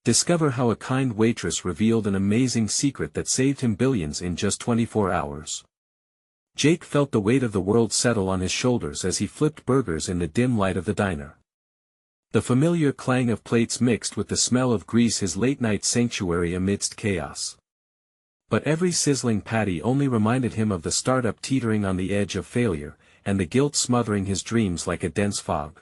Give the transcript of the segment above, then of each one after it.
Discover how a kind waitress revealed an amazing secret that saved him billions in just 24 hours. Jake felt the weight of the world settle on his shoulders as he flipped burgers in the dim light of the diner. The familiar clang of plates mixed with the smell of grease, his late-night sanctuary amidst chaos. But every sizzling patty only reminded him of the startup teetering on the edge of failure, and the guilt smothering his dreams like a dense fog.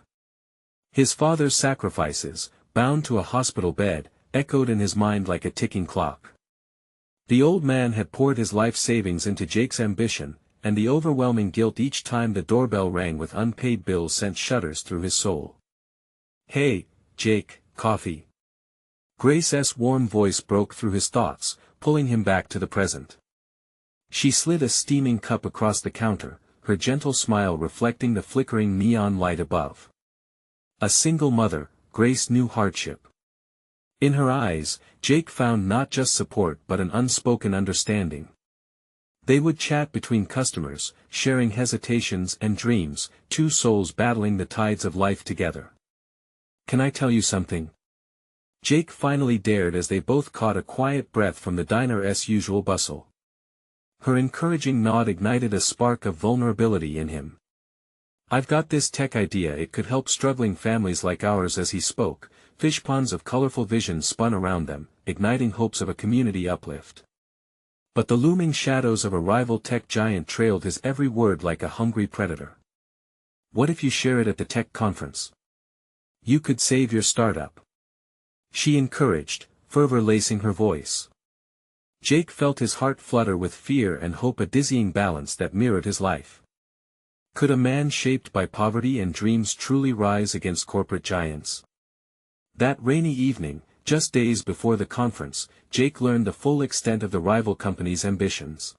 His father's sacrifices, bound to a hospital bed, echoed in his mind like a ticking clock. The old man had poured his life savings into Jake's ambition, and the overwhelming guilt each time the doorbell rang with unpaid bills sent shudders through his soul. "Hey, Jake, coffee." Grace's warm voice broke through his thoughts, pulling him back to the present. She slid a steaming cup across the counter, her gentle smile reflecting the flickering neon light above. A single mother, Grace knew hardship. In her eyes, Jake found not just support but an unspoken understanding. They would chat between customers, sharing hesitations and dreams, two souls battling the tides of life together. "Can I tell you something?" Jake finally dared as they both caught a quiet breath from the diner's usual bustle. Her encouraging nod ignited a spark of vulnerability in him. "I've got this tech idea, it could help struggling families like ours." As he spoke, fishponds of colorful vision spun around them, igniting hopes of a community uplift. But the looming shadows of a rival tech giant trailed his every word like a hungry predator. "What if you share it at the tech conference? You could save your startup," she encouraged, fervor lacing her voice. Jake felt his heart flutter with fear and hope, a dizzying balance that mirrored his life. Could a man shaped by poverty and dreams truly rise against corporate giants? That rainy evening, just days before the conference, Jake learned the full extent of the rival company's ambitions.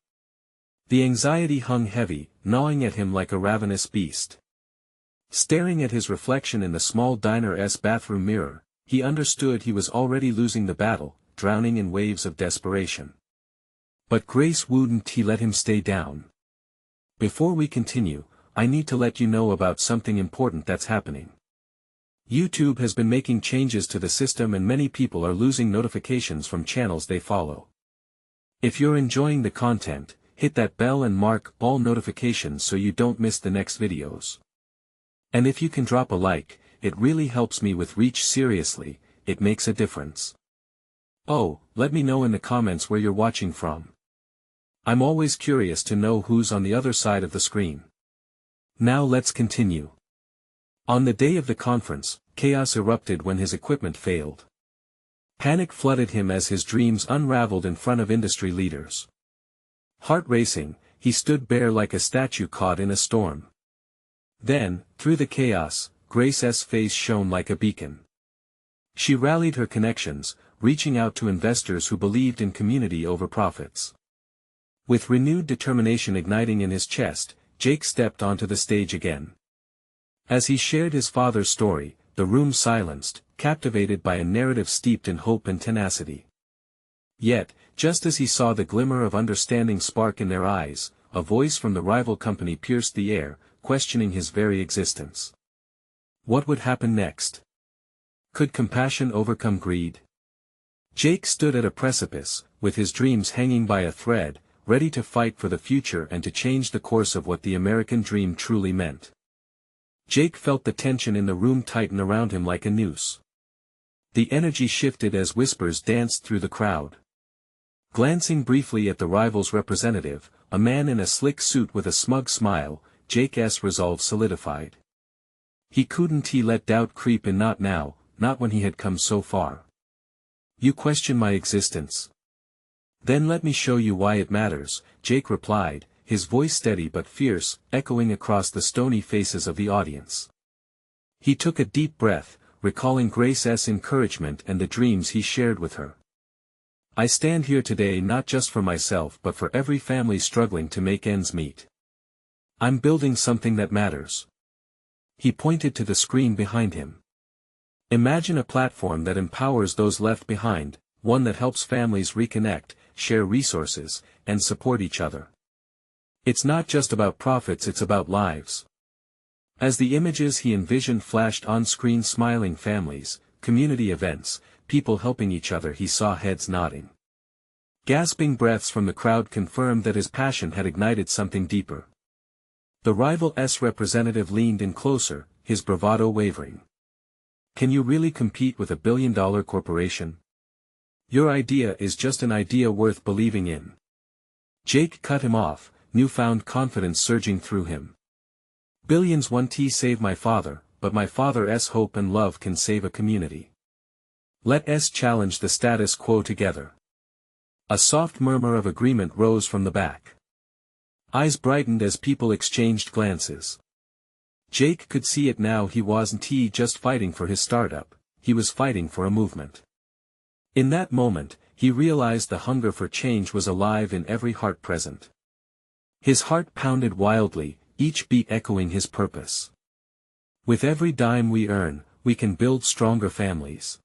The anxiety hung heavy, gnawing at him like a ravenous beast. Staring at his reflection in the small diner's bathroom mirror, he understood he was already losing the battle, drowning in waves of desperation. But Grace wouldn't let him stay down. "Before we continue, I need to let you know about something important that's happening. YouTube has been making changes to the system and many people are losing notifications from channels they follow. If you're enjoying the content, hit that bell and mark all notifications so you don't miss the next videos. And if you can drop a like, it really helps me with reach. Seriously, it makes a difference. Oh, let me know in the comments where you're watching from. I'm always curious to know who's on the other side of the screen." Now let's continue. On the day of the conference, chaos erupted when his equipment failed. Panic flooded him as his dreams unraveled in front of industry leaders. Heart racing, he stood bare like a statue caught in a storm. Then, through the chaos, Grace's face shone like a beacon. She rallied her connections, reaching out to investors who believed in community over profits. With renewed determination igniting in his chest, Jake stepped onto the stage again. As he shared his father's story, the room silenced, captivated by a narrative steeped in hope and tenacity. Yet, just as he saw the glimmer of understanding spark in their eyes, a voice from the rival company pierced the air, questioning his very existence. What would happen next? Could compassion overcome greed? Jake stood at a precipice, with his dreams hanging by a thread, ready to fight for the future and to change the course of what the American dream truly meant. Jake felt the tension in the room tighten around him like a noose. The energy shifted as whispers danced through the crowd. Glancing briefly at the rival's representative, a man in a slick suit with a smug smile, Jake's resolve solidified. He couldn't let doubt creep in, not now, not when he had come so far. "You question my existence? Then let me show you why it matters," Jake replied, his voice steady but fierce, echoing across the stony faces of the audience. He took a deep breath, recalling Grace's encouragement and the dreams he shared with her. "I stand here today not just for myself but for every family struggling to make ends meet. I'm building something that matters." He pointed to the screen behind him. "Imagine a platform that empowers those left behind, one that helps families reconnect, share resources, and support each other. It's not just about profits, it's about lives." As the images he envisioned flashed on screen, smiling families, community events, people helping each other. He saw heads nodding. Gasping breaths from the crowd confirmed that his passion had ignited something deeper. The rival's representative leaned in closer, his bravado wavering. Can you really compete with a billion-dollar corporation? Your idea is just an idea worth believing in. Jake cut him off, newfound confidence surging through him. Billions won't save my father, but my father's hope and love can save a community. Let's challenge the status quo together. A soft murmur of agreement rose from the back. Eyes brightened as people exchanged glances. Jake could see it now. He wasn't just fighting for his startup, he was fighting for a movement. In that moment, he realized the hunger for change was alive in every heart present. His heart pounded wildly, each beat echoing his purpose. With every dime we earn, we can build stronger families.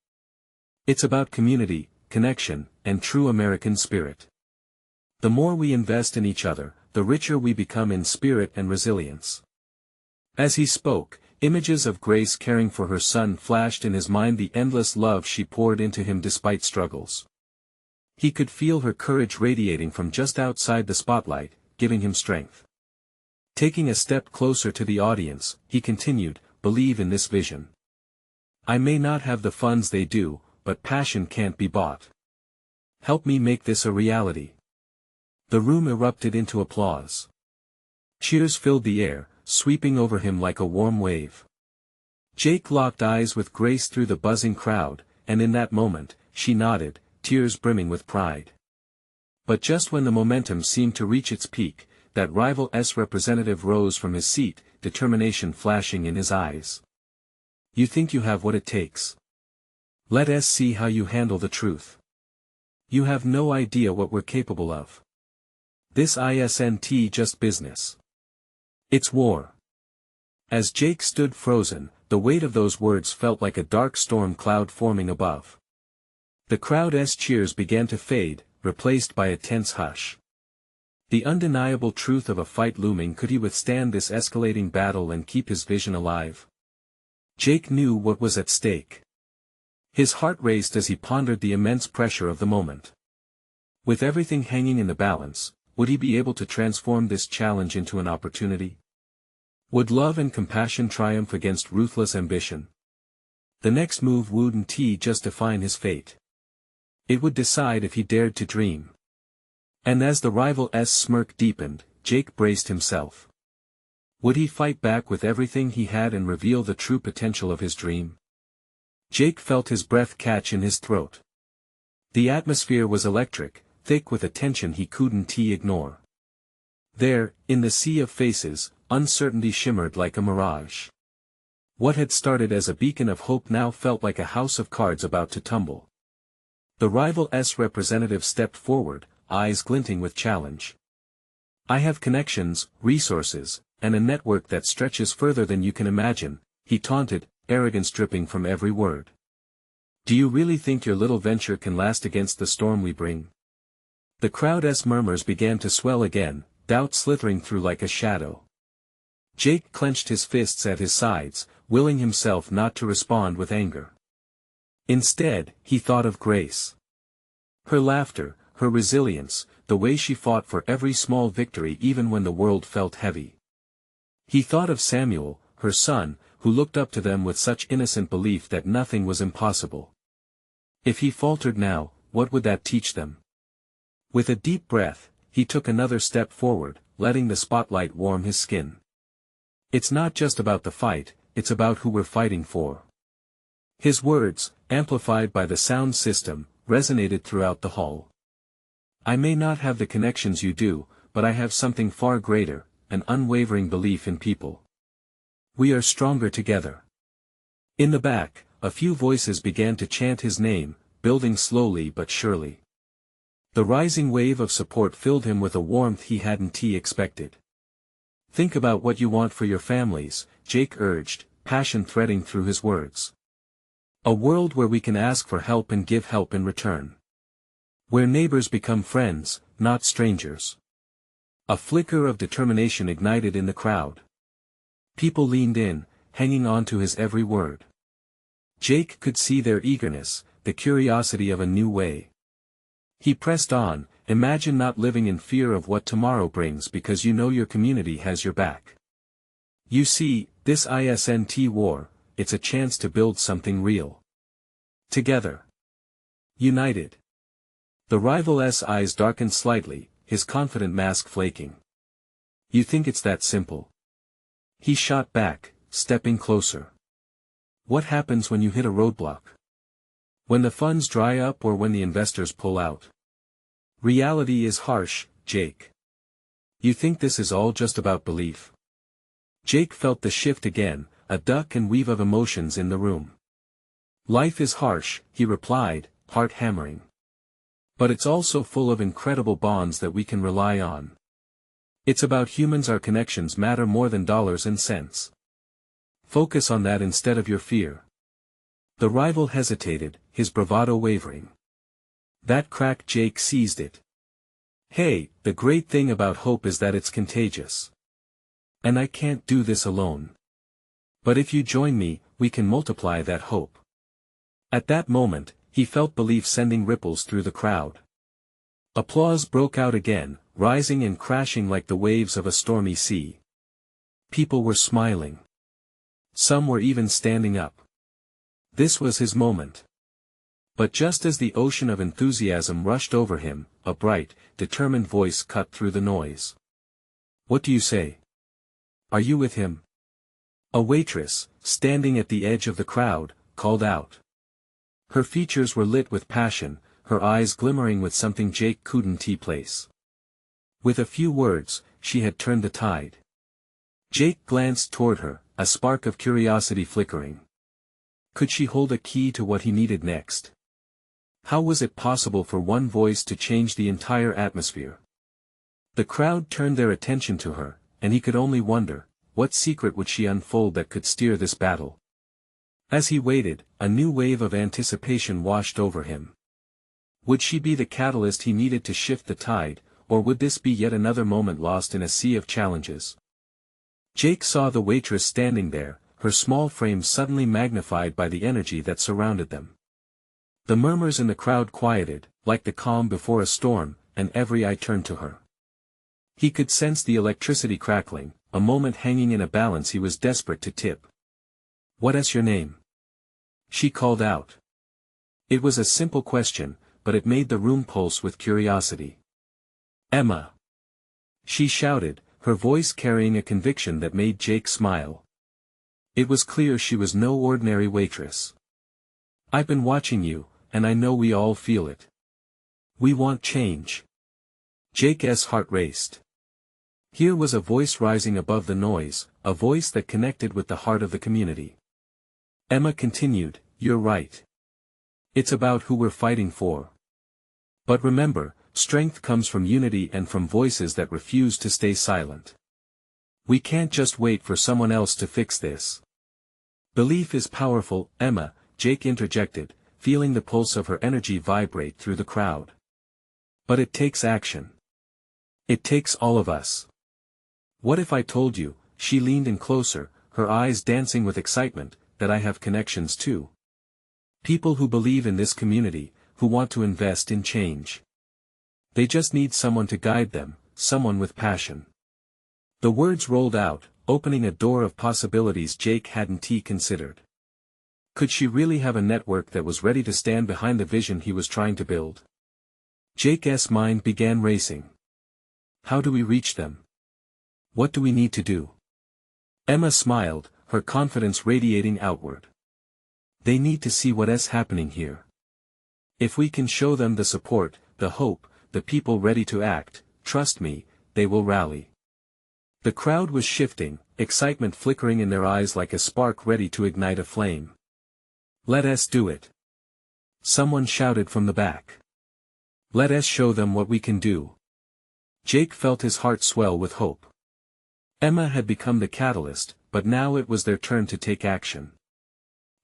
It's about community, connection, and true American spirit. The more we invest in each other, the richer we become in spirit and resilience. As he spoke, images of Grace caring for her son flashed in his mind, the endless love she poured into him despite struggles. He could feel her courage radiating from just outside the spotlight, giving him strength. Taking a step closer to the audience, he continued, believe in this vision. I may not have the funds they do, but passion can't be bought. Help me make this a reality. The room erupted into applause. Cheers filled the air, sweeping over him like a warm wave. Jake locked eyes with Grace through the buzzing crowd, and in that moment, she nodded, tears brimming with pride. But just when the momentum seemed to reach its peak, that rival's representative rose from his seat, determination flashing in his eyes. You think you have what it takes? Let us see how you handle the truth. You have no idea what we're capable of. This isn't just business. It's war. As Jake stood frozen, the weight of those words felt like a dark storm cloud forming above. The crowd's cheers began to fade, replaced by a tense hush. The undeniable truth of a fight looming. Could he withstand this escalating battle and keep his vision alive? Jake knew what was at stake. His heart raced as he pondered the immense pressure of the moment. With everything hanging in the balance, would he be able to transform this challenge into an opportunity? Would love and compassion triumph against ruthless ambition? The next move wouldn't just define his fate. It would decide if he dared to dream. And as the rival's smirk deepened, Jake braced himself. Would he fight back with everything he had and reveal the true potential of his dream? Jake felt his breath catch in his throat. The atmosphere was electric, thick with a tension he couldn't ignore. There, in the sea of faces, uncertainty shimmered like a mirage. What had started as a beacon of hope now felt like a house of cards about to tumble. The rival's representative stepped forward, eyes glinting with challenge. I have connections, resources, and a network that stretches further than you can imagine, he taunted, arrogance dripping from every word. Do you really think your little venture can last against the storm we bring? The crowd's murmurs began to swell again, doubt slithering through like a shadow. Jake clenched his fists at his sides, willing himself not to respond with anger. Instead, he thought of Grace. Her laughter, her resilience, the way she fought for every small victory even when the world felt heavy. He thought of Samuel, her son, who looked up to them with such innocent belief that nothing was impossible. If he faltered now, what would that teach them? With a deep breath, he took another step forward, letting the spotlight warm his skin. It's not just about the fight, it's about who we're fighting for. His words, amplified by the sound system, resonated throughout the hall. I may not have the connections you do, but I have something far greater, an unwavering belief in people. We are stronger together. In the back, a few voices began to chant his name, building slowly but surely. The rising wave of support filled him with a warmth he hadn't expected. Think about what you want for your families, Jake urged, passion threading through his words. A world where we can ask for help and give help in return. Where neighbors become friends, not strangers. A flicker of determination ignited in the crowd. People leaned in, hanging on to his every word. Jake could see their eagerness, the curiosity of a new way. He pressed on, imagine not living in fear of what tomorrow brings because you know your community has your back. You see, this isn't war, it's a chance to build something real. Together. United. The rival's eyes darkened slightly, his confident mask flaking. You think it's that simple? He shot back, stepping closer. What happens when you hit a roadblock? When the funds dry up or when the investors pull out? Reality is harsh, Jake. You think this is all just about belief? Jake felt the shift again, a duck and weave of emotions in the room. Life is harsh, he replied, heart hammering. But it's also full of incredible bonds that we can rely on. It's about humans, our connections matter more than dollars and cents. Focus on that instead of your fear. The rival hesitated, his bravado wavering. That crack Jake seized it. Hey, the great thing about hope is that it's contagious. And I can't do this alone. But if you join me, we can multiply that hope. At that moment, he felt belief sending ripples through the crowd. Applause broke out again, rising and crashing like the waves of a stormy sea. People were smiling. Some were even standing up. This was his moment. But just as the ocean of enthusiasm rushed over him, a bright, determined voice cut through the noise. What do you say? Are you with him? A waitress, standing at the edge of the crowd, called out. Her features were lit with passion, her eyes glimmering with something Jake couldn't place. With a few words, she had turned the tide. Jake glanced toward her, a spark of curiosity flickering. Could she hold a key to what he needed next? How was it possible for one voice to change the entire atmosphere? The crowd turned their attention to her, and he could only wonder, what secret would she unfold that could steer this battle? As he waited, a new wave of anticipation washed over him. Would she be the catalyst he needed to shift the tide, or would this be yet another moment lost in a sea of challenges? Jake saw the waitress standing there, her small frame suddenly magnified by the energy that surrounded them. The murmurs in the crowd quieted, like the calm before a storm, and every eye turned to her. He could sense the electricity crackling, a moment hanging in a balance he was desperate to tip. What's your name? She called out. It was a simple question, but it made the room pulse with curiosity. Emma. She shouted, her voice carrying a conviction that made Jake smile. It was clear she was no ordinary waitress. I've been watching you, and I know we all feel it. We want change. Jake's heart raced. Here was a voice rising above the noise, a voice that connected with the heart of the community. Emma continued, you're right. It's about who we're fighting for. But remember, strength comes from unity and from voices that refuse to stay silent. We can't just wait for someone else to fix this. Belief is powerful, Emma, Jake interjected, feeling the pulse of her energy vibrate through the crowd. But it takes action. It takes all of us. What if I told you, she leaned in closer, her eyes dancing with excitement, that I have connections too? People who believe in this community, who want to invest in change. They just need someone to guide them, someone with passion. The words rolled out, opening a door of possibilities Jake hadn't considered. Could she really have a network that was ready to stand behind the vision he was trying to build? Jake's mind began racing. How do we reach them? What do we need to do? Emma smiled, her confidence radiating outward. They need to see what's happening here. If we can show them the support, the hope, the people ready to act, trust me, they will rally. The crowd was shifting, excitement flickering in their eyes like a spark ready to ignite a flame. Let us do it. Someone shouted from the back. Let us show them what we can do. Jake felt his heart swell with hope. Emma had become the catalyst, but now it was their turn to take action.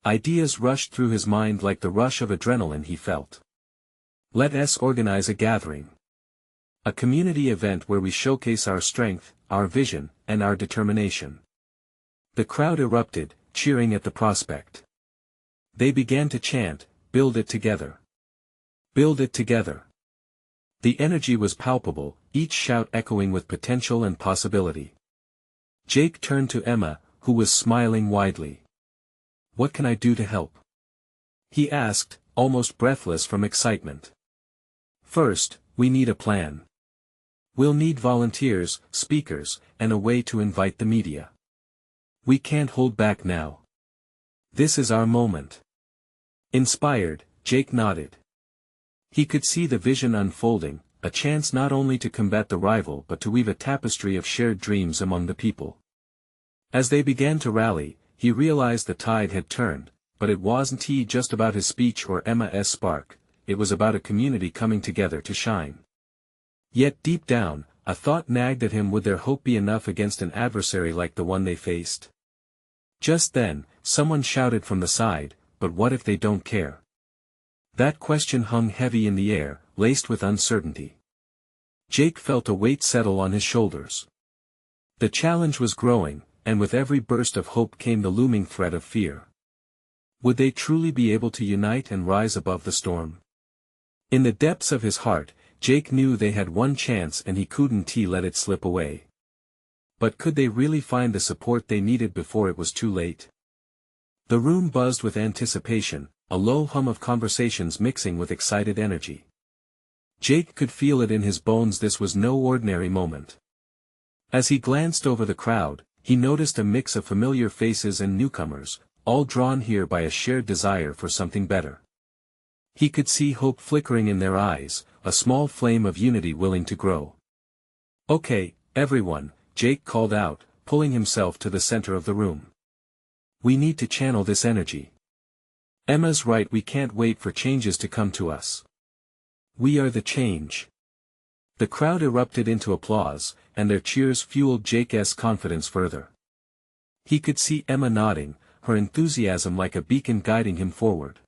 Ideas rushed through his mind like the rush of adrenaline he felt. Let us organize a gathering. A community event where we showcase our strength, our vision, and our determination. The crowd erupted, cheering at the prospect. They began to chant, build it together. Build it together. The energy was palpable, each shout echoing with potential and possibility. Jake turned to Emma, who was smiling widely. "What can I do to help?" he asked, almost breathless from excitement. "First, we need a plan. We'll need volunteers, speakers, and a way to invite the media. We can't hold back now. This is our moment." Inspired, Jake nodded. He could see the vision unfolding, a chance not only to combat the rival but to weave a tapestry of shared dreams among the people. As they began to rally, he realized the tide had turned, but it wasn't just about his speech or Emma's spark, it was about a community coming together to shine. Yet deep down, a thought nagged at him: would their hope be enough against an adversary like the one they faced? Just then, someone shouted from the side, "But what if they don't care?" That question hung heavy in the air, laced with uncertainty. Jake felt a weight settle on his shoulders. The challenge was growing, and with every burst of hope came the looming threat of fear. Would they truly be able to unite and rise above the storm? In the depths of his heart, Jake knew they had one chance and he couldn't let it slip away. But could they really find the support they needed before it was too late? The room buzzed with anticipation, a low hum of conversations mixing with excited energy. Jake could feel it in his bones. This was no ordinary moment. As he glanced over the crowd, he noticed a mix of familiar faces and newcomers, all drawn here by a shared desire for something better. He could see hope flickering in their eyes, a small flame of unity willing to grow. "Okay, everyone," Jake called out, pulling himself to the center of the room. "We need to channel this energy. Emma's right, we can't wait for changes to come to us. We are the change." The crowd erupted into applause, and their cheers fueled Jake's confidence further. He could see Emma nodding, her enthusiasm like a beacon guiding him forward.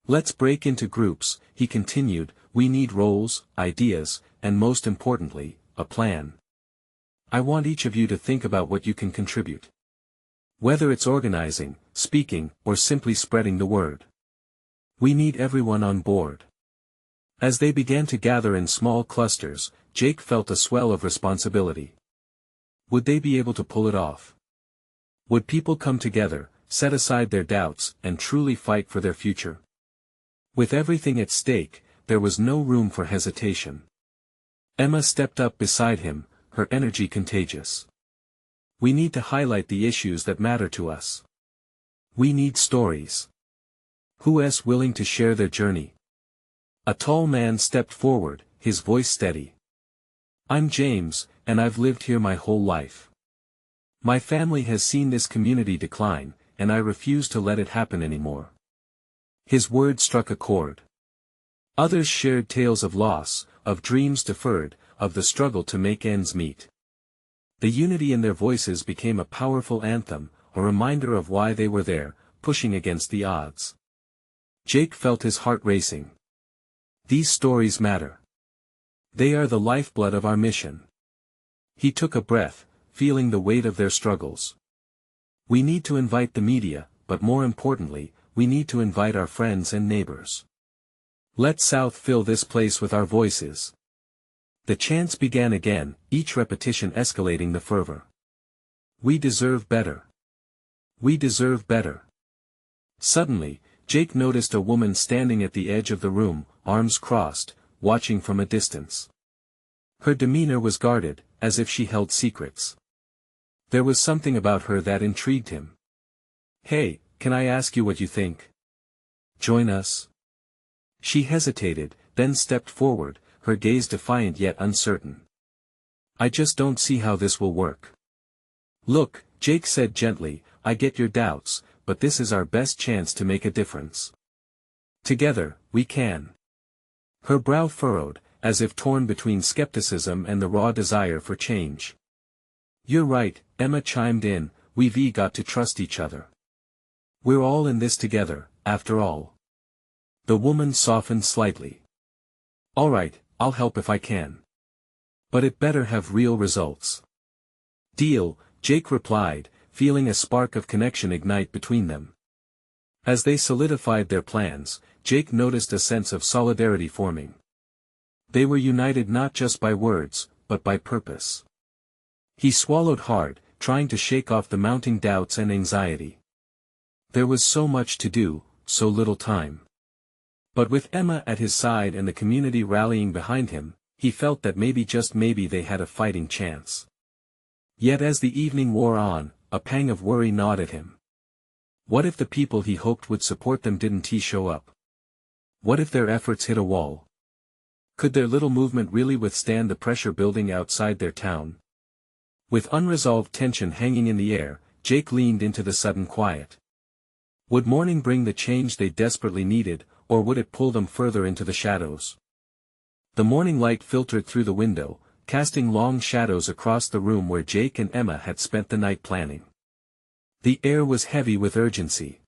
"Let's break into groups," he continued, "we need roles, ideas, and most importantly, a plan. I want each of you to think about what you can contribute. Whether it's organizing, speaking, or simply spreading the word. We need everyone on board." As they began to gather in small clusters, Jake felt a swell of responsibility. Would they be able to pull it off? Would people come together, set aside their doubts, and truly fight for their future? With everything at stake, there was no room for hesitation. Emma stepped up beside him, her energy contagious. "We need to highlight the issues that matter to us. We need stories. Who is willing to share their journey?" A tall man stepped forward, his voice steady. "I'm James, and I've lived here my whole life. My family has seen this community decline, and I refuse to let it happen anymore." His words struck a chord. Others shared tales of loss, of dreams deferred, of the struggle to make ends meet. The unity in their voices became a powerful anthem, a reminder of why they were there, pushing against the odds. Jake felt his heart racing. These stories matter. They are the lifeblood of our mission. He took a breath, feeling the weight of their struggles. We need to invite the media, but more importantly, we need to invite our friends and neighbors. Let South fill this place with our voices. The chants began again, each repetition escalating the fervor. We deserve better. We deserve better. Suddenly, Jake noticed a woman standing at the edge of the room, arms crossed, watching from a distance. Her demeanor was guarded, as if she held secrets. There was something about her that intrigued him. "Hey, can I ask you what you think? Join us?" She hesitated, then stepped forward, her gaze defiant yet uncertain. "I just don't see how this will work." "Look," Jake said gently, "I get your doubts, but this is our best chance to make a difference. Together, we can." Her brow furrowed, as if torn between skepticism and the raw desire for change. "You're right," Emma chimed in, "we've got to trust each other. We're all in this together, after all." The woman softened slightly. "All right, I'll help if I can. But it better have real results." "Deal," Jake replied, feeling a spark of connection ignite between them. As they solidified their plans, Jake noticed a sense of solidarity forming. They were united not just by words, but by purpose. He swallowed hard, trying to shake off the mounting doubts and anxiety. There was so much to do, so little time. But with Emma at his side and the community rallying behind him, he felt that maybe just maybe they had a fighting chance. Yet as the evening wore on, a pang of worry gnawed at him. What if the people he hoped would support them didn't show up? What if their efforts hit a wall? Could their little movement really withstand the pressure building outside their town? With unresolved tension hanging in the air, Jake leaned into the sudden quiet. Would morning bring the change they desperately needed, or would it pull them further into the shadows? The morning light filtered through the window, casting long shadows across the room where Jake and Emma had spent the night planning. The air was heavy with urgency.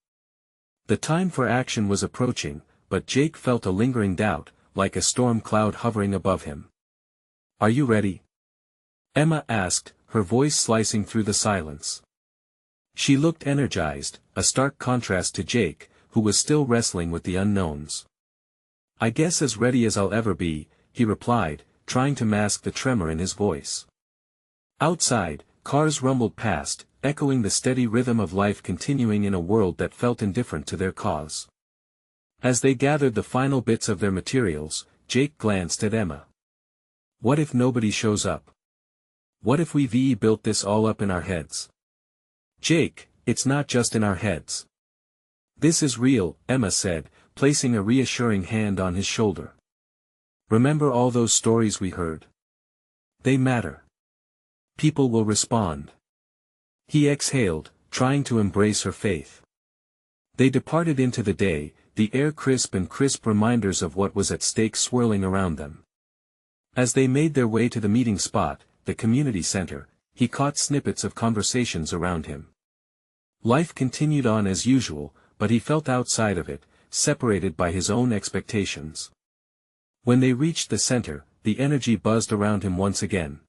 The time for action was approaching, but Jake felt a lingering doubt, like a storm cloud hovering above him. "Are you ready?" Emma asked, her voice slicing through the silence. She looked energized, a stark contrast to Jake, who was still wrestling with the unknowns. "I guess as ready as I'll ever be," he replied, trying to mask the tremor in his voice. Outside, cars rumbled past, echoing the steady rhythm of life continuing in a world that felt indifferent to their cause. As they gathered the final bits of their materials, Jake glanced at Emma. "What if nobody shows up? What if we've built this all up in our heads?" "Jake, it's not just in our heads. This is real," Emma said, placing a reassuring hand on his shoulder. "Remember all those stories we heard? They matter. People will respond." He exhaled, trying to embrace her faith. They departed into the day, the air crisp and crisp reminders of what was at stake swirling around them. As they made their way to the meeting spot, the community center, he caught snippets of conversations around him. Life continued on as usual, but he felt outside of it, separated by his own expectations. When they reached the center, the energy buzzed around him once again.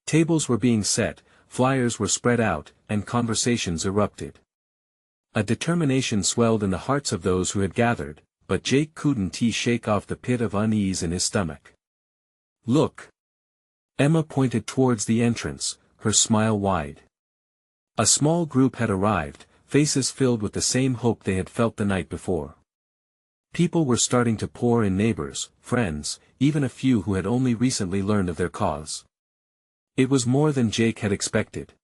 Tables were being set, flyers were spread out, and conversations erupted. A determination swelled in the hearts of those who had gathered, but Jake couldn't shake off the pit of unease in his stomach. "Look!" Emma pointed towards the entrance, her smile wide. A small group had arrived, faces filled with the same hope they had felt the night before. People were starting to pour in, neighbors, friends, even a few who had only recently learned of their cause. It was more than Jake had expected.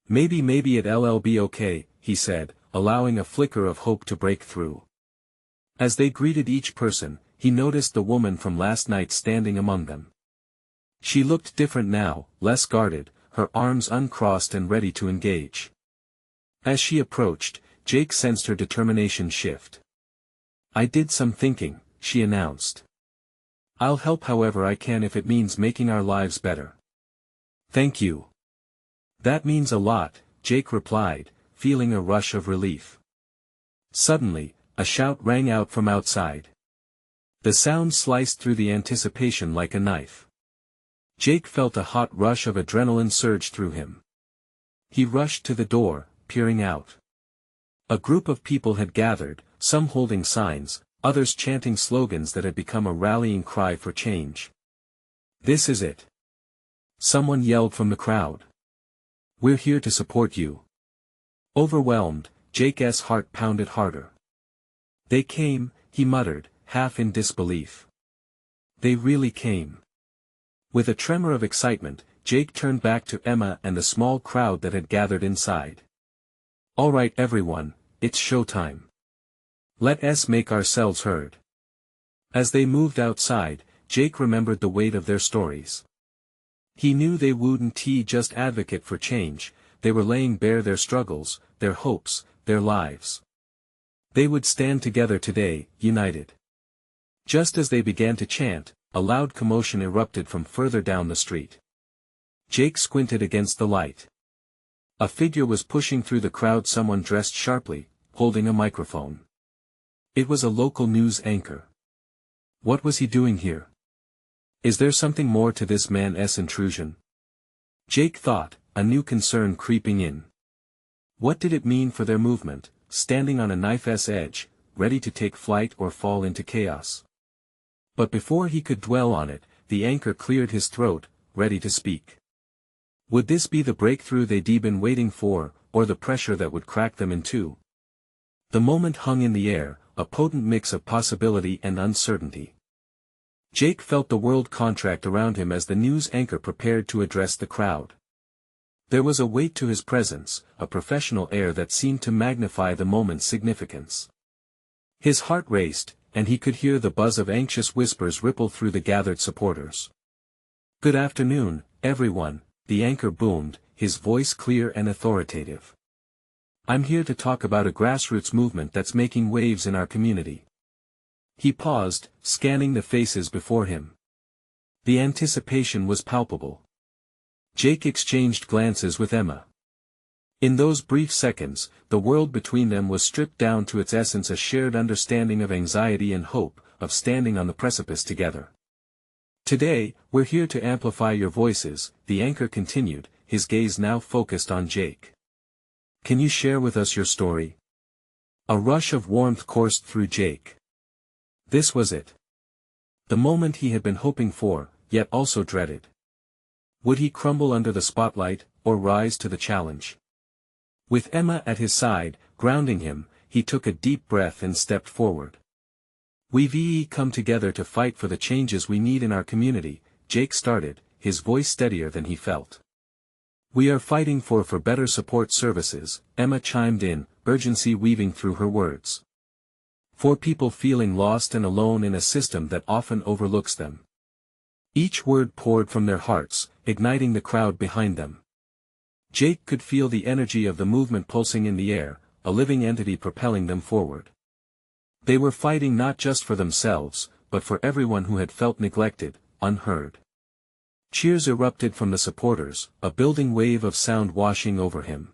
Maybe it'll be okay," he said, allowing a flicker of hope to break through. As they greeted each person, he noticed the woman from last night standing among them. She looked different now, less guarded, her arms uncrossed and ready to engage. As she approached, Jake sensed her determination shift. "I did some thinking," she announced. "I'll help however I can if it means making our lives better." "Thank you. That means a lot," Jake replied, feeling a rush of relief. Suddenly, a shout rang out from outside. The sound sliced through the anticipation like a knife. Jake felt a hot rush of adrenaline surge through him. He rushed to the door, peering out. A group of people had gathered, some holding signs, others chanting slogans that had become a rallying cry for change. "This is it!" someone yelled from the crowd. "We're here to support you." Overwhelmed, Jake's heart pounded harder. "They came," he muttered, half in disbelief. "They really came." With a tremor of excitement, Jake turned back to Emma and the small crowd that had gathered inside. "All right everyone, it's showtime. Let's make ourselves heard." As they moved outside, Jake remembered the weight of their stories. He knew they wouldn't just advocate for change, they were laying bare their struggles, their hopes, their lives. They would stand together today, united. Just as they began to chant, a loud commotion erupted from further down the street. Jake squinted against the light. A figure was pushing through the crowd, someone dressed sharply, holding a microphone. It was a local news anchor. What was he doing here? Is there something more to this man's intrusion? Jake thought, a new concern creeping in. What did it mean for their movement, standing on a knife's edge, ready to take flight or fall into chaos. But before he could dwell on it, the anchor cleared his throat, ready to speak. Would this be the breakthrough they'd been waiting for, or the pressure that would crack them in two? The moment hung in the air, a potent mix of possibility and uncertainty. Jake felt the world contract around him as the news anchor prepared to address the crowd. There was a weight to his presence, a professional air that seemed to magnify the moment's significance. His heart raced, and he could hear the buzz of anxious whispers ripple through the gathered supporters. "Good afternoon, everyone," the anchor boomed, his voice clear and authoritative. "I'm here to talk about a grassroots movement that's making waves in our community." He paused, scanning the faces before him. The anticipation was palpable. Jake exchanged glances with Emma. In those brief seconds, the world between them was stripped down to its essence, a shared understanding of anxiety and hope, of standing on the precipice together. "Today, we're here to amplify your voices," the anchor continued, his gaze now focused on Jake. "Can you share with us your story?" A rush of warmth coursed through Jake. This was it. The moment he had been hoping for, yet also dreaded. Would he crumble under the spotlight, or rise to the challenge? With Emma at his side, grounding him, he took a deep breath and stepped forward. "We've come together to fight for the changes we need in our community," Jake started, his voice steadier than he felt. "We are fighting for better support services," Emma chimed in, urgency weaving through her words. "For people feeling lost and alone in a system that often overlooks them." Each word poured from their hearts, igniting the crowd behind them. Jake could feel the energy of the movement pulsing in the air, a living entity propelling them forward. They were fighting not just for themselves, but for everyone who had felt neglected, unheard. Cheers erupted from the supporters, a building wave of sound washing over him.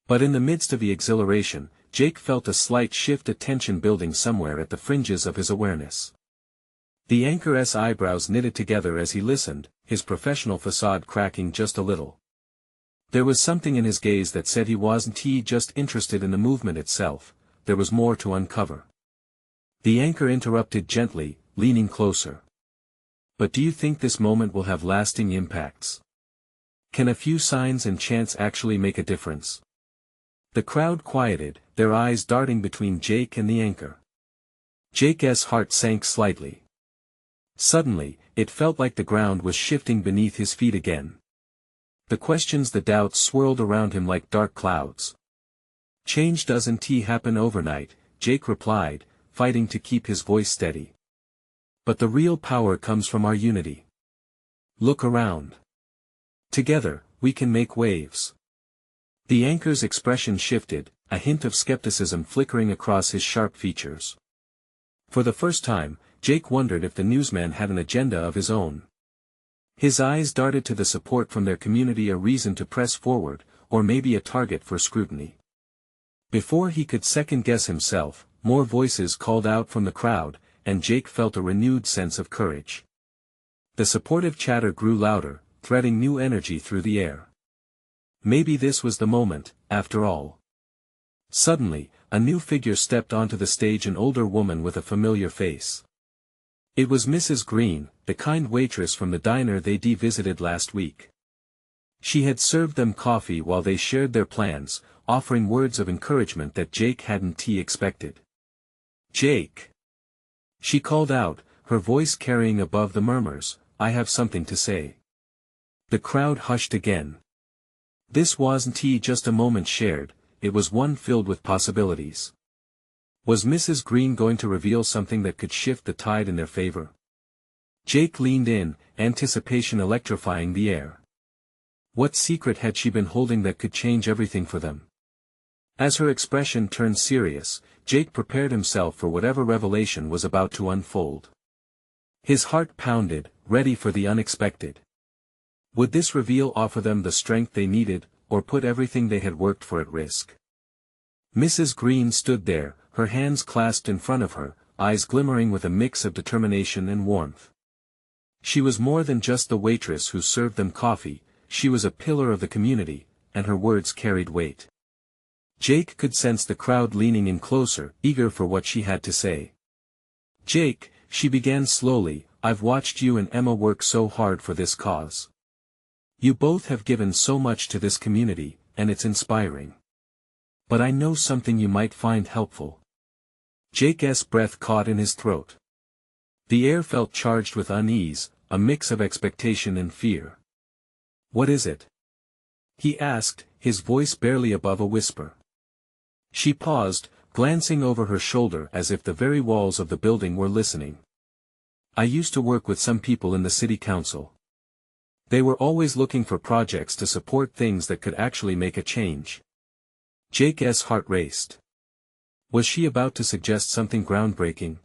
But in the midst of the exhilaration, Jake felt a slight shift, of tension building somewhere at the fringes of his awareness. The anchor's eyebrows knitted together as he listened, his professional facade cracking just a little. There was something in his gaze that said he wasn't just interested in the movement itself, there was more to uncover. The anchor interrupted gently, leaning closer. "But do you think this moment will have lasting impacts? Can a few signs and chants actually make a difference?" The crowd quieted, their eyes darting between Jake and the anchor. Jake's heart sank slightly. Suddenly, it felt like the ground was shifting beneath his feet again. The questions, the doubts swirled around him like dark clouds. "Change doesn't happen overnight," Jake replied, fighting to keep his voice steady. "But the real power comes from our unity. Look around. Together, we can make waves." The anchor's expression shifted, a hint of skepticism flickering across his sharp features. For the first time, Jake wondered if the newsman had an agenda of his own. His eyes darted to the support from their community, a reason to press forward, or maybe a target for scrutiny. Before he could second-guess himself, more voices called out from the crowd, and Jake felt a renewed sense of courage. The supportive chatter grew louder, threading new energy through the air. Maybe this was the moment, after all. Suddenly, a new figure stepped onto the stage, an older woman with a familiar face. It was Mrs. Green, the kind waitress from the diner they'd visited last week. She had served them coffee while they shared their plans, offering words of encouragement that Jake hadn't expected. "Jake!" she called out, her voice carrying above the murmurs, "I have something to say." The crowd hushed again. This wasn't just a moment shared, it was one filled with possibilities. Was Mrs. Green going to reveal something that could shift the tide in their favor? Jake leaned in, anticipation electrifying the air. What secret had she been holding that could change everything for them? As her expression turned serious, Jake prepared himself for whatever revelation was about to unfold. His heart pounded, ready for the unexpected. Would this reveal offer them the strength they needed, or put everything they had worked for at risk? Mrs. Green stood there, her hands clasped in front of her, eyes glimmering with a mix of determination and warmth. She was more than just the waitress who served them coffee, she was a pillar of the community, and her words carried weight. Jake could sense the crowd leaning in closer, eager for what she had to say. Jake, she began slowly, I've watched you and Emma work so hard for this cause. You both have given so much to this community, and it's inspiring. But I know something you might find helpful. Jake's breath caught in his throat. The air felt charged with unease, a mix of expectation and fear. What is it? He asked, his voice barely above a whisper. She paused, glancing over her shoulder as if the very walls of the building were listening. I used to work with some people in the city council. They were always looking for projects to support things that could actually make a change. Jake's heart raced. Was she about to suggest something groundbreaking?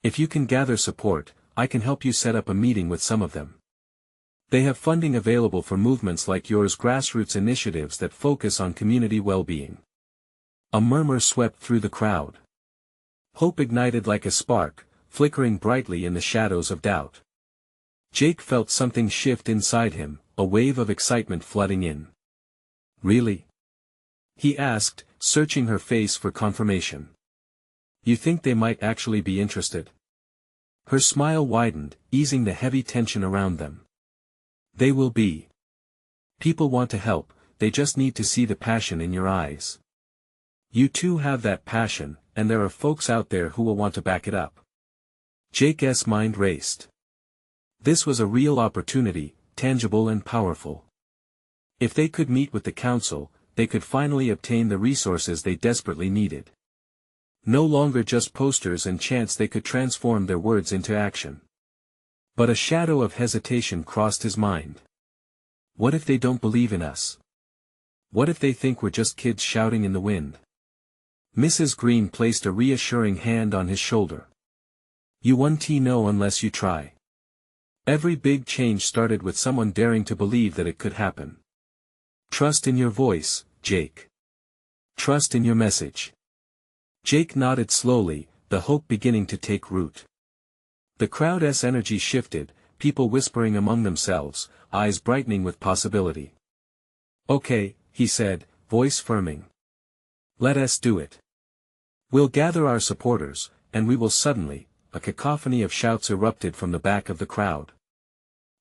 If you can gather support, I can help you set up a meeting with some of them. They have funding available for movements like yours, grassroots initiatives that focus on community well-being. A murmur swept through the crowd. Hope ignited like a spark, flickering brightly in the shadows of doubt. Jake felt something shift inside him, a wave of excitement flooding in. Really? He asked, searching her face for confirmation. You think they might actually be interested? Her smile widened, easing the heavy tension around them. They will be. People want to help, they just need to see the passion in your eyes. You too have that passion, and there are folks out there who will want to back it up. Jake's mind raced. This was a real opportunity, tangible and powerful. If they could meet with the council, they could finally obtain the resources they desperately needed. No longer just posters and chants, they could transform their words into action. But a shadow of hesitation crossed his mind. What if they don't believe in us? What if they think we're just kids shouting in the wind? Mrs. Green placed a reassuring hand on his shoulder. You won't know unless you try. Every big change started with someone daring to believe that it could happen. Trust in your voice, Jake. Trust in your message. Jake nodded slowly, the hope beginning to take root. The crowd's energy shifted, people whispering among themselves, eyes brightening with possibility. Okay, he said, voice firming. Let us do it. We'll gather our supporters, and we will suddenly, a cacophony of shouts erupted from the back of the crowd.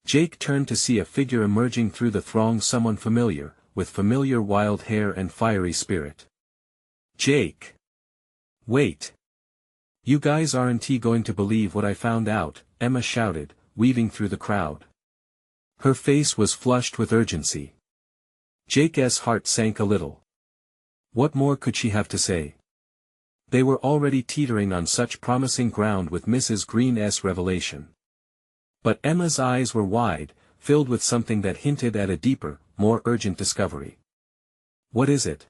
Jake turned to see a figure emerging through the throng, someone familiar, with familiar wild hair and fiery spirit. Jake! Wait! You guys aren't going to believe what I found out, Emma shouted, weaving through the crowd. Her face was flushed with urgency. Jake's heart sank a little. What more could she have to say? They were already teetering on such promising ground with Mrs. Green's revelation. But Emma's eyes were wide, filled with something that hinted at a deeper, more urgent discovery. What is it?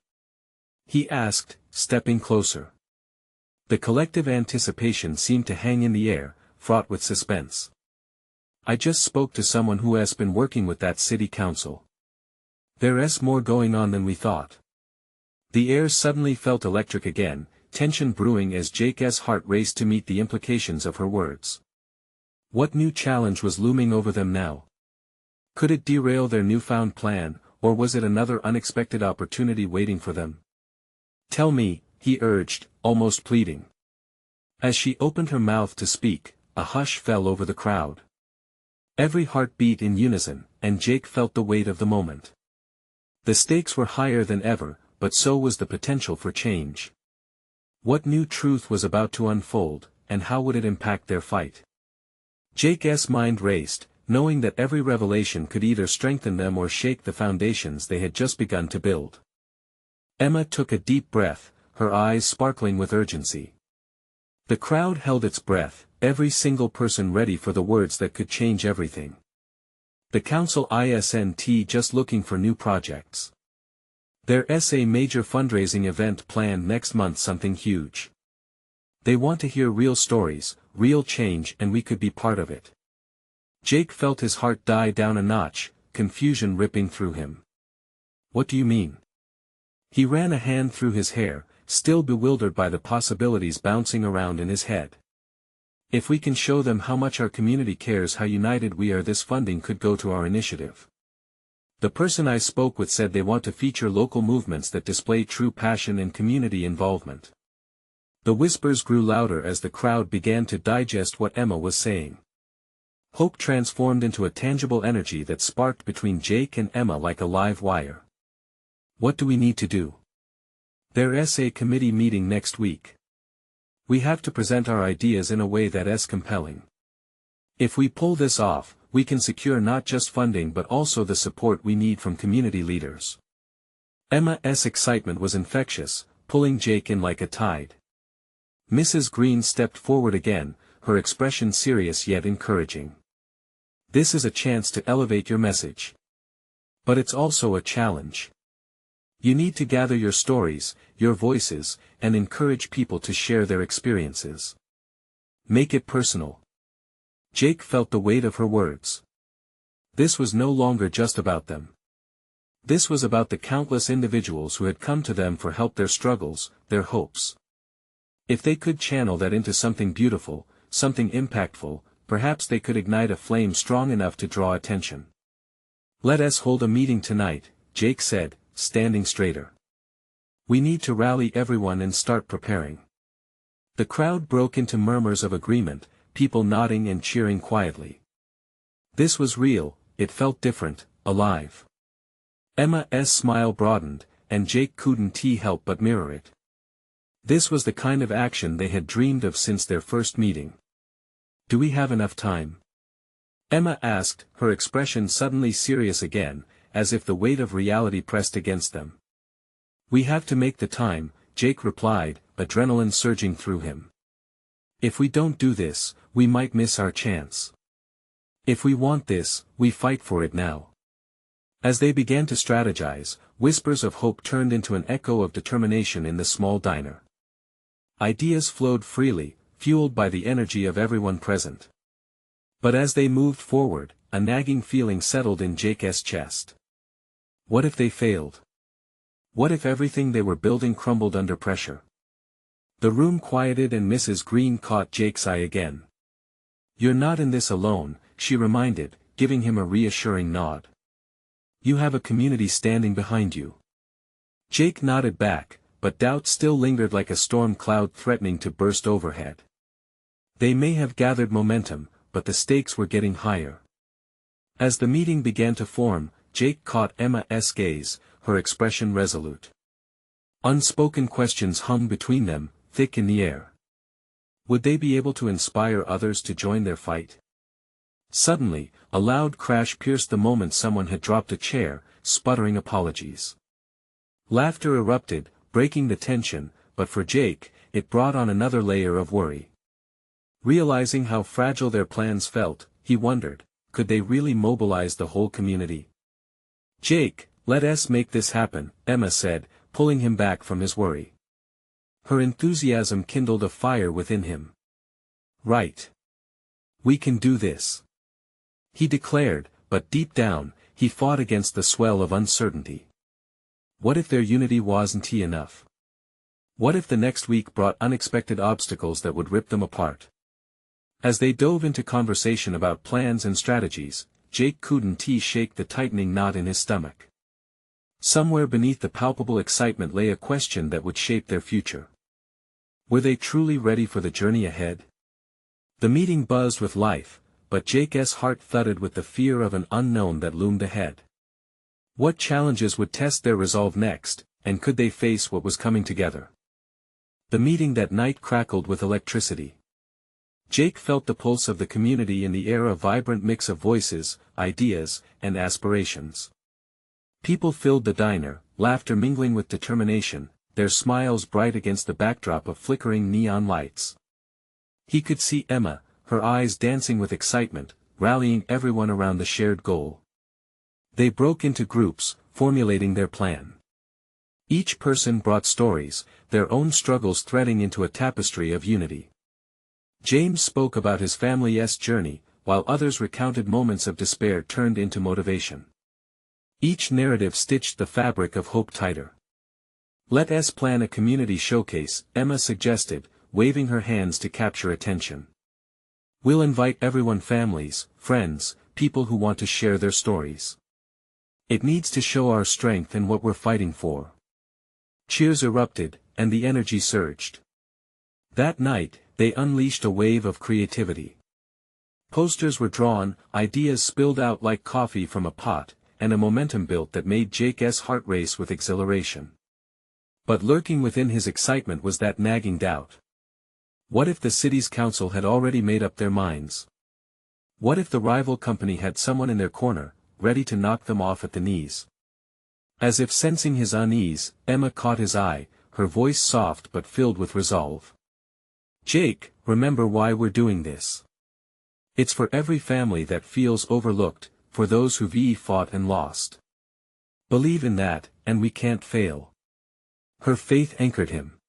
He asked, stepping closer. The collective anticipation seemed to hang in the air, fraught with suspense. I just spoke to someone who has been working with that city council. There's more going on than we thought. The air suddenly felt electric again, tension brewing as Jake's heart raced to meet the implications of her words. What new challenge was looming over them now? Could it derail their newfound plan, or was it another unexpected opportunity waiting for them? Tell me, he urged, almost pleading. As she opened her mouth to speak, a hush fell over the crowd. Every heart beat in unison, and Jake felt the weight of the moment. The stakes were higher than ever, but so was the potential for change. What new truth was about to unfold, and how would it impact their fight? Jake's mind raced, knowing that every revelation could either strengthen them or shake the foundations they had just begun to build. Emma took a deep breath, her eyes sparkling with urgency. The crowd held its breath, every single person ready for the words that could change everything. The council isn't just looking for new projects. There's a major fundraising event planned next month, something huge. They want to hear real stories, real change, and we could be part of it. Jake felt his heart die down a notch, confusion ripping through him. What do you mean? He ran a hand through his hair, still bewildered by the possibilities bouncing around in his head. If we can show them how much our community cares, how united we are, this funding could go to our initiative. The person I spoke with said they want to feature local movements that display true passion and community involvement. The whispers grew louder as the crowd began to digest what Emma was saying. Hope transformed into a tangible energy that sparked between Jake and Emma like a live wire. What do we need to do? There's a committee meeting next week. We have to present our ideas in a way that's compelling. If we pull this off, we can secure not just funding but also the support we need from community leaders. Emma's excitement was infectious, pulling Jake in like a tide. Mrs. Green stepped forward again, her expression serious yet encouraging. This is a chance to elevate your message. But it's also a challenge. You need to gather your stories, your voices, and encourage people to share their experiences. Make it personal. Jake felt the weight of her words. This was no longer just about them. This was about the countless individuals who had come to them for help, their struggles, their hopes. If they could channel that into something beautiful, something impactful, perhaps they could ignite a flame strong enough to draw attention. Let us hold a meeting tonight, Jake said, standing straighter. We need to rally everyone and start preparing. The crowd broke into murmurs of agreement, people nodding and cheering quietly. This was real, it felt different, alive. Emma's smile broadened, and Jake couldn't help but mirror it. This was the kind of action they had dreamed of since their first meeting. Do we have enough time? Emma asked, her expression suddenly serious again, as if the weight of reality pressed against them. We have to make the time, Jake replied, adrenaline surging through him. If we don't do this, we might miss our chance. If we want this, we fight for it now. As they began to strategize, whispers of hope turned into an echo of determination in the small diner. Ideas flowed freely, fueled by the energy of everyone present. But as they moved forward, a nagging feeling settled in Jake's chest. What if they failed? What if everything they were building crumbled under pressure? The room quieted and Mrs. Green caught Jake's eye again. You're not in this alone, she reminded, giving him a reassuring nod. You have a community standing behind you. Jake nodded back, but doubt still lingered like a storm cloud threatening to burst overhead. They may have gathered momentum, but the stakes were getting higher. As the meeting began to form, Jake caught Emma's gaze, her expression resolute. Unspoken questions hung between them, thick in the air. Would they be able to inspire others to join their fight? Suddenly, a loud crash pierced the moment. Someone had dropped a chair, sputtering apologies. Laughter erupted, breaking the tension, but for Jake, it brought on another layer of worry. Realizing how fragile their plans felt, he wondered, could they really mobilize the whole community? Jake, let us make this happen, Emma said, pulling him back from his worry. Her enthusiasm kindled a fire within him. Right. We can do this. He declared, but deep down, he fought against the swell of uncertainty. What if their unity wasn't enough? What if the next week brought unexpected obstacles that would rip them apart? As they dove into conversation about plans and strategies, Jake couldn't shake the tightening knot in his stomach. Somewhere beneath the palpable excitement lay a question that would shape their future. Were they truly ready for the journey ahead? The meeting buzzed with life, but Jake's heart thudded with the fear of an unknown that loomed ahead. What challenges would test their resolve next, and could they face what was coming together? The meeting that night crackled with electricity. Jake felt the pulse of the community in the air, a vibrant mix of voices, ideas, and aspirations. People filled the diner, laughter mingling with determination, their smiles bright against the backdrop of flickering neon lights. He could see Emma, her eyes dancing with excitement, rallying everyone around the shared goal. They broke into groups, formulating their plan. Each person brought stories, their own struggles threading into a tapestry of unity. James spoke about his family's journey, while others recounted moments of despair turned into motivation. Each narrative stitched the fabric of hope tighter. Let us plan a community showcase, Emma suggested, waving her hands to capture attention. We'll invite everyone, families, friends, people who want to share their stories. It needs to show our strength and what we're fighting for. Cheers erupted, and the energy surged. That night, they unleashed a wave of creativity. Posters were drawn, ideas spilled out like coffee from a pot, and a momentum built that made Jake's heart race with exhilaration. But lurking within his excitement was that nagging doubt. What if the city's council had already made up their minds? What if the rival company had someone in their corner, ready to knock them off at the knees? As if sensing his unease, Emma caught his eye, her voice soft but filled with resolve. Jake, remember why we're doing this. It's for every family that feels overlooked, for those who've fought and lost. Believe in that, and we can't fail. Her faith anchored him.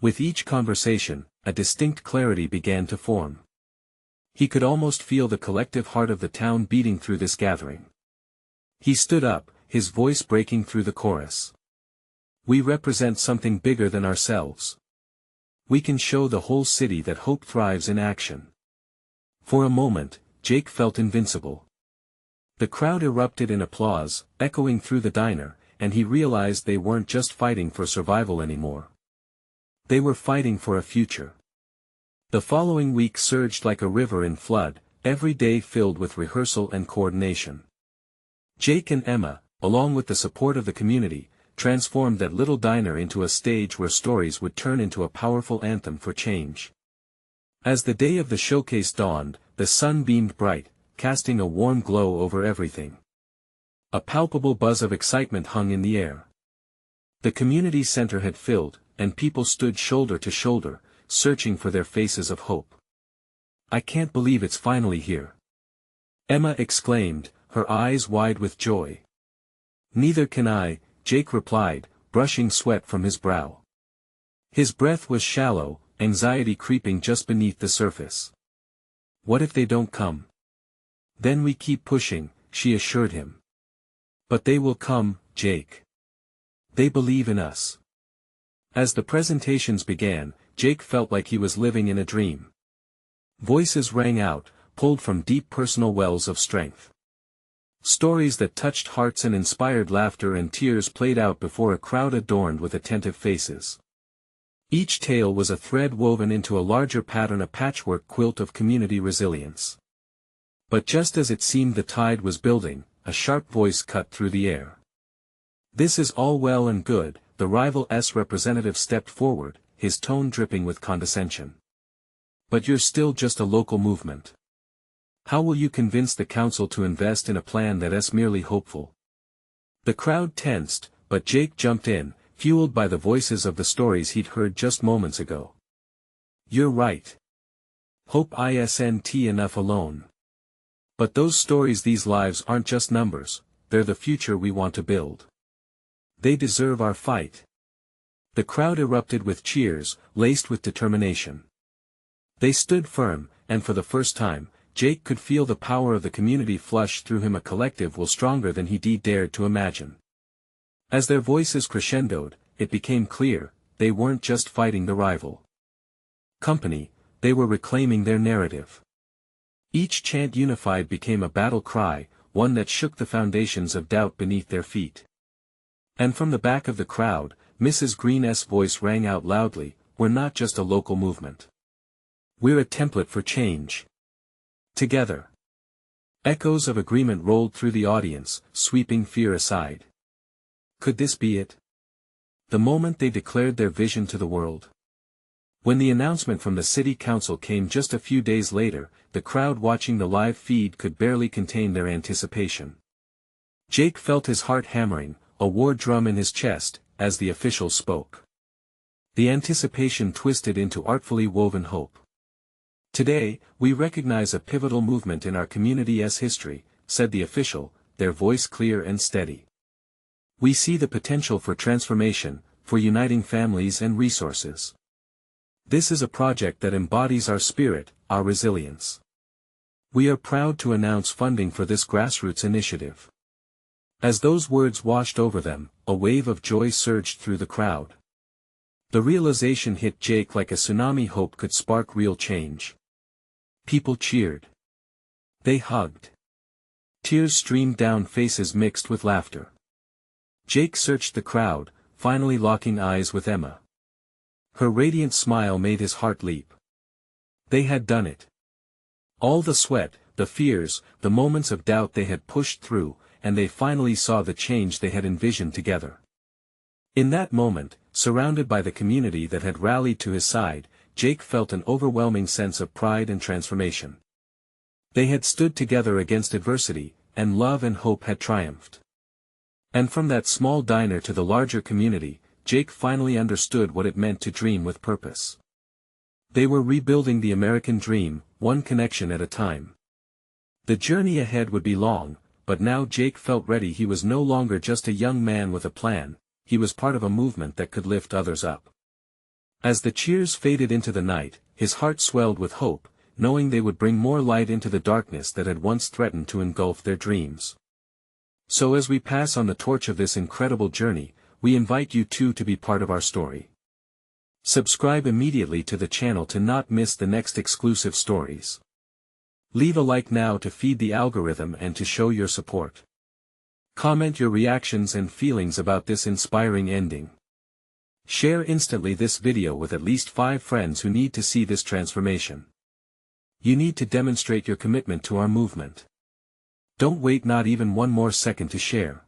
With each conversation, a distinct clarity began to form. He could almost feel the collective heart of the town beating through this gathering. He stood up, his voice breaking through the chorus. We represent something bigger than ourselves. We can show the whole city that hope thrives in action. For a moment, Jake felt invincible. The crowd erupted in applause, echoing through the diner, and he realized they weren't just fighting for survival anymore. They were fighting for a future. The following week surged like a river in flood, every day filled with rehearsal and coordination. Jake and Emma, along with the support of the community, transformed that little diner into a stage where stories would turn into a powerful anthem for change. As the day of the showcase dawned, the sun beamed bright, casting a warm glow over everything. A palpable buzz of excitement hung in the air. The community center had filled, and people stood shoulder to shoulder, searching for their faces of hope. I can't believe it's finally here. Emma exclaimed, her eyes wide with joy. Neither can I, Jake replied, brushing sweat from his brow. His breath was shallow, anxiety creeping just beneath the surface. What if they don't come? Then we keep pushing, she assured him. But they will come, Jake. They believe in us. As the presentations began, Jake felt like he was living in a dream. Voices rang out, pulled from deep personal wells of strength. Stories that touched hearts and inspired laughter and tears played out before a crowd adorned with attentive faces. Each tale was a thread woven into a larger pattern, a patchwork quilt of community resilience. But just as it seemed the tide was building, a sharp voice cut through the air. This is all well and good, the rival's representative stepped forward, his tone dripping with condescension. But you're still just a local movement. How will you convince the council to invest in a plan that's merely hopeful? The crowd tensed, but Jake jumped in, fueled by the voices of the stories he'd heard just moments ago. You're right. Hope isn't enough alone. But those stories, these lives aren't just numbers, they're the future we want to build. They deserve our fight. The crowd erupted with cheers, laced with determination. They stood firm, and for the first time, Jake could feel the power of the community flush through him, a collective will stronger than he dared to imagine. As their voices crescendoed, it became clear, they weren't just fighting the rival company, they were reclaiming their narrative. Each chant unified became a battle cry, one that shook the foundations of doubt beneath their feet. And from the back of the crowd, Mrs. Green's voice rang out loudly, we're not just a local movement. We're a template for change. Together. Echoes of agreement rolled through the audience, sweeping fear aside. Could this be it? The moment they declared their vision to the world. When the announcement from the city council came just a few days later, the crowd watching the live feed could barely contain their anticipation. Jake felt his heart hammering, a war drum in his chest, as the official spoke. The anticipation twisted into artfully woven hope. Today, we recognize a pivotal movement in our community's history, said the official, their voice clear and steady. We see the potential for transformation, for uniting families and resources. This is a project that embodies our spirit, our resilience. We are proud to announce funding for this grassroots initiative. As those words washed over them, a wave of joy surged through the crowd. The realization hit Jake like a tsunami. Hope could spark real change. People cheered. They hugged. Tears streamed down faces mixed with laughter. Jake searched the crowd, finally locking eyes with Emma. Her radiant smile made his heart leap. They had done it. All the sweat, the fears, the moments of doubt they had pushed through, and they finally saw the change they had envisioned together. In that moment, surrounded by the community that had rallied to his side, Jake felt an overwhelming sense of pride and transformation. They had stood together against adversity, and love and hope had triumphed. And from that small diner to the larger community, Jake finally understood what it meant to dream with purpose. They were rebuilding the American dream, one connection at a time. The journey ahead would be long, but now Jake felt ready. He was no longer just a young man with a plan, he was part of a movement that could lift others up. As the cheers faded into the night, his heart swelled with hope, knowing they would bring more light into the darkness that had once threatened to engulf their dreams. So as we pass on the torch of this incredible journey, we invite you too to be part of our story. Subscribe immediately to the channel to not miss the next exclusive stories. Leave a like now to feed the algorithm and to show your support. Comment your reactions and feelings about this inspiring ending. Share instantly this video with at least 5 friends who need to see this transformation. You need to demonstrate your commitment to our movement. Don't wait not even one more second to share.